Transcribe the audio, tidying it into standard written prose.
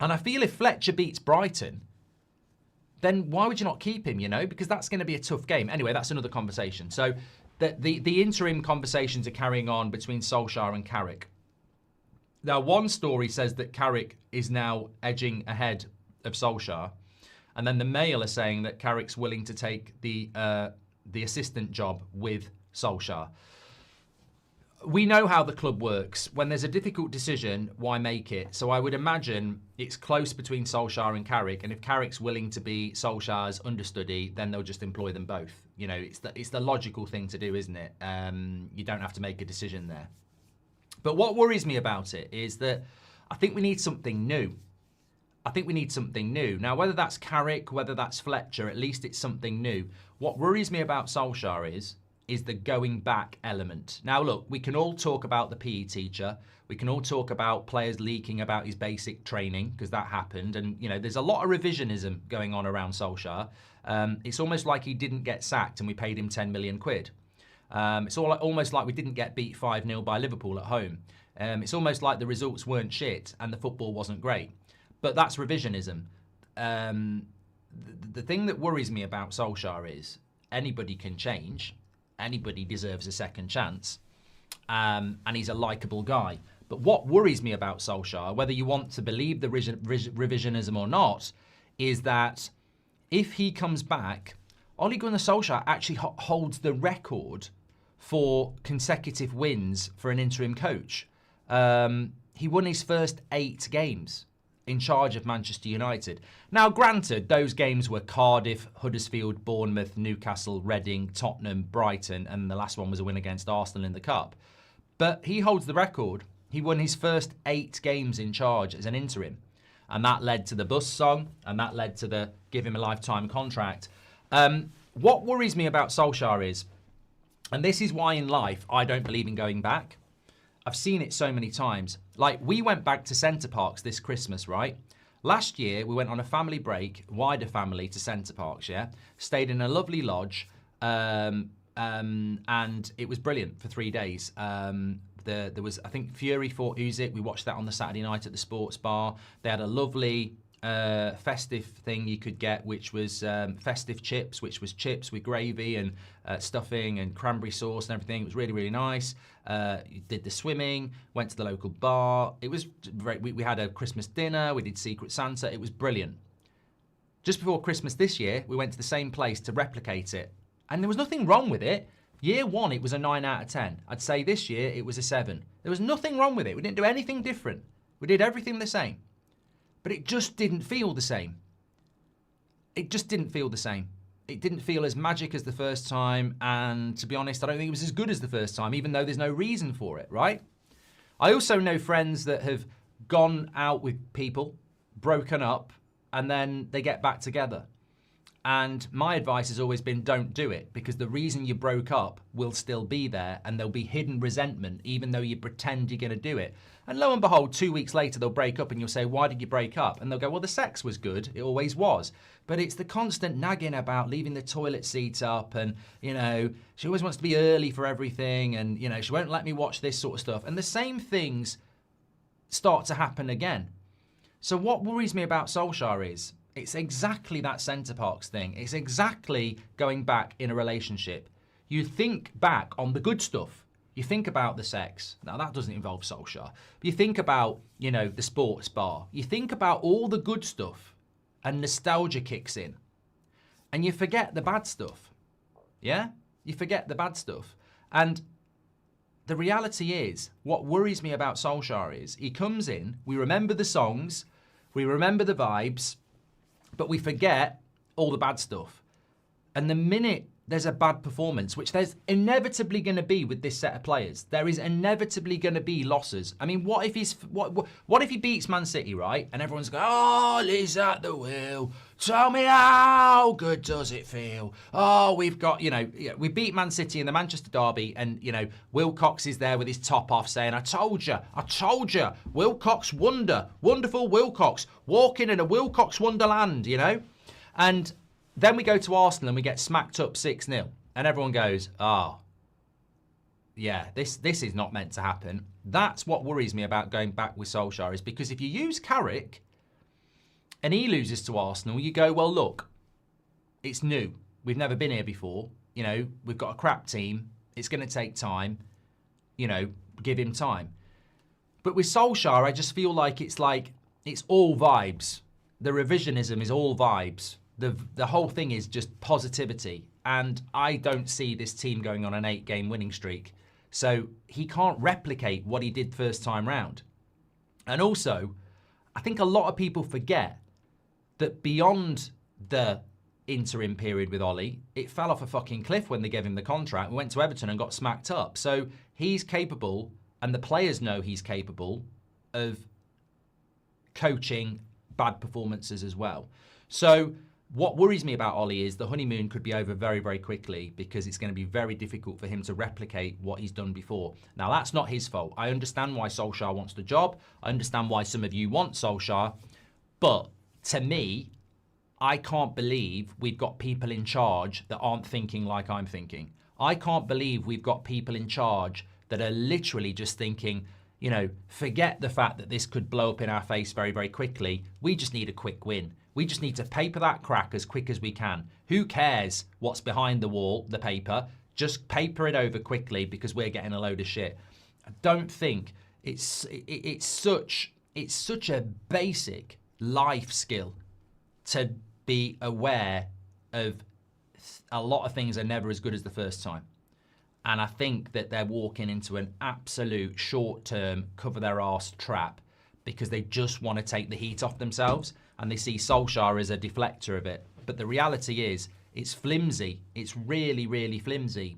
And I feel if Fletcher beats Brighton, then why would you not keep him, you know? Because that's going to be a tough game. Anyway, that's another conversation. So the interim conversations are carrying on between Solskjaer and Carrick. Now, one story says that Carrick is now edging ahead of Solskjaer. And then the Mail are saying that Carrick's willing to take the assistant job with Solskjaer. We know how the club works. When there's a difficult decision, why make it? So I would imagine it's close between Solskjaer and Carrick, and if Carrick's willing to be Solskjaer's understudy, then they'll just employ them both. You know, it's the logical thing to do, isn't it? You don't have to make a decision there. But what worries me about it is that I think we need something new. I think we need something new. Now, whether that's Carrick, whether that's Fletcher, at least it's something new. What worries me about Solskjaer is the going back element. Now, look, we can all talk about the PE teacher. We can all talk about players leaking about his basic training, because that happened. And, you know, there's a lot of revisionism going on around Solskjaer. It's almost like he didn't get sacked and we paid him 10 million quid. It's almost like we didn't get beat 5-0 by Liverpool at home. It's almost like the results weren't shit and the football wasn't great. But that's revisionism. The thing that worries me about Solskjaer is anybody can change. Anybody deserves a second chance. And he's a likeable guy. But what worries me about Solskjaer, whether you want to believe the revisionism or not, is that if he comes back, Ole Gunnar Solskjær actually holds the record for consecutive wins for an interim coach. He won his first 8 games in charge of Manchester United. Now, granted, those games were Cardiff, Huddersfield, Bournemouth, Newcastle, Reading, Tottenham, Brighton, and the last one was a win against Arsenal in the Cup. But he holds the record. He won his first 8 games in charge as an interim. And that led to the bus song, and that led to the give him a lifetime contract. What worries me about Solskjaer is, and this is why in life I don't believe in going back. I've seen it so many times. Like, we went back to Centre Parks this Christmas, right? Last year, we went on a family break, wider family, to Centre Parks, yeah? Stayed in a lovely lodge, and it was brilliant for 3 days. There was, I think, Fury fought Usyk. We watched that on the Saturday night at the sports bar. They had a lovely festive thing you could get, which was festive chips, which was chips with gravy and stuffing and cranberry sauce and everything. It was really, really nice. Did the swimming, went to the local bar. It was great. We had a Christmas dinner. We did Secret Santa. It was brilliant. Just before Christmas this year, we went to the same place to replicate it. And there was nothing wrong with it. Year 1, it was a 9 out of 10. I'd say this year, it was a 7. There was nothing wrong with it. We didn't do anything different. We did everything the same. But it just didn't feel the same. It just didn't feel the same. It didn't feel as magic as the first time. And to be honest, I don't think it was as good as the first time, even though there's no reason for it, right? I also know friends that have gone out with people, broken up, and then they get back together. And my advice has always been, don't do it, because the reason you broke up will still be there, and there'll be hidden resentment, even though you pretend you're going to do it. And lo and behold, 2 weeks later, they'll break up and you'll say, why did you break up? And they'll go, well, the sex was good. It always was. But it's the constant nagging about leaving the toilet seat up and, you know, she always wants to be early for everything and, you know, she won't let me watch this sort of stuff. And the same things start to happen again. So what worries me about Solskjaer is, it's exactly that Centre Parks thing. It's exactly going back in a relationship. You think back on the good stuff. You think about the sex. Now, that doesn't involve Solskjaer. But you think about, you know, the sports bar. You think about all the good stuff and nostalgia kicks in. And you forget the bad stuff. Yeah? You forget the bad stuff. And the reality is, what worries me about Solskjaer is, he comes in, we remember the songs, we remember the vibes, but we forget all the bad stuff. And the minute there's a bad performance, which there's inevitably going to be with this set of players, there is inevitably going to be losses. I mean, what if he beats Man City, right? And everyone's going, oh, Liz at the wheel. Tell me how good does it feel? Oh, we've got, you know, we beat Man City in the Manchester derby, and, you know, Wilcox is there with his top off saying, I told you, Wilcox wonderful Wilcox, walking in a Wilcox wonderland, you know? And then we go to Arsenal and we get smacked up 6-0. And everyone goes, oh, yeah, this is not meant to happen. That's what worries me about going back with Solskjaer, is because if you use Carrick, and he loses to Arsenal, you go, well, look, it's new. We've never been here before. You know, we've got a crap team. It's going to take time. You know, give him time. But with Solskjaer, I just feel like it's all vibes. The revisionism is all vibes. The whole thing is just positivity. And I don't see this team going on an 8-game winning streak. So he can't replicate what he did first time round. And also, I think a lot of people forget that beyond the interim period with Ole, it fell off a fucking cliff when they gave him the contract. We went to Everton and got smacked up. So he's capable, and the players know he's capable of coaching bad performances as well. So what worries me about Ole is the honeymoon could be over very, very quickly because it's going to be very difficult for him to replicate what he's done before. Now, that's not his fault. I understand why Solskjaer wants the job. I understand why some of you want Solskjaer. But to me, I can't believe we've got people in charge that aren't thinking like I'm thinking. I can't believe we've got people in charge that are literally just thinking, you know, forget the fact that this could blow up in our face very, very quickly. We just need a quick win. We just need to paper that crack as quick as we can. Who cares what's behind the wall, the paper? Just paper it over quickly because we're getting a load of shit. I don't think it's such a basic life skill to be aware of a lot of things are never as good as the first time. And I think that they're walking into an absolute short-term cover their arse trap because they just want to take the heat off themselves and they see Solskjaer as a deflector of it. But the reality is, it's flimsy. It's really, really flimsy